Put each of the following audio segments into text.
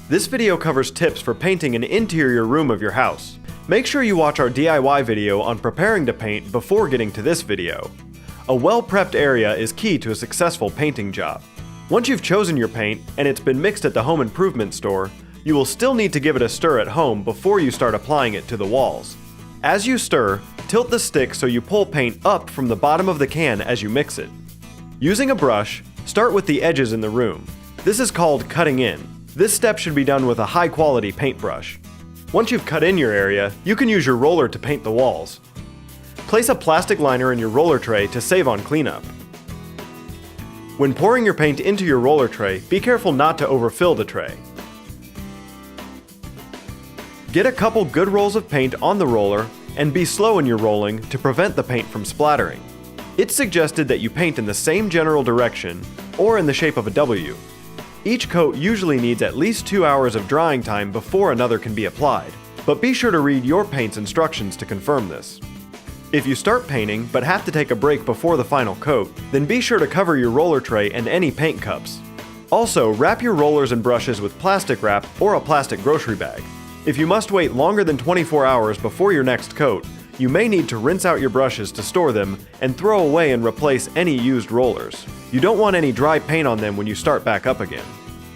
This video covers tips for painting an interior room of your house. Make sure you watch our DIY video on preparing to paint before getting to this video. A well-prepped area is key to a successful painting job. Once you've chosen your paint and it's been mixed at the home improvement store, you will still need to give it a stir at home before you start applying it to the walls. As you stir, tilt the stick so you pull paint up from the bottom of the can as you mix it. Using a brush, start with the edges in the room. This is called cutting in. This step should be done with a high-quality paintbrush. Once you've cut in your area, you can use your roller to paint the walls. Place a plastic liner in your roller tray to save on cleanup. When pouring your paint into your roller tray, be careful not to overfill the tray. Get a couple good rolls of paint on the roller and be slow in your rolling to prevent the paint from splattering. It's suggested that you paint in the same general direction or in the shape of a W. Each coat usually needs at least 2 hours of drying time before another can be applied, but be sure to read your paint's instructions to confirm this. If you start painting but have to take a break before the final coat, then be sure to cover your roller tray and any paint cups. Also, wrap your rollers and brushes with plastic wrap or a plastic grocery bag. If you must wait longer than 24 hours before your next coat, you may need to rinse out your brushes to store them and throw away and replace any used rollers. You don't want any dry paint on them when you start back up again.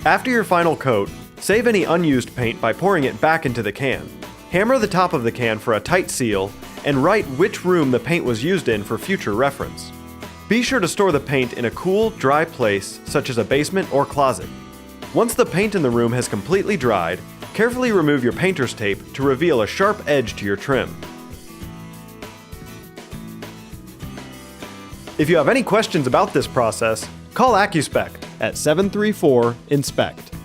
After your final coat, save any unused paint by pouring it back into the can. Hammer the top of the can for a tight seal and write which room the paint was used in for future reference. Be sure to store the paint in a cool, dry place such as a basement or closet. Once the paint in the room has completely dried, carefully remove your painter's tape to reveal a sharp edge to your trim. If you have any questions about this process, call AccuSpect at 734-INSPECT.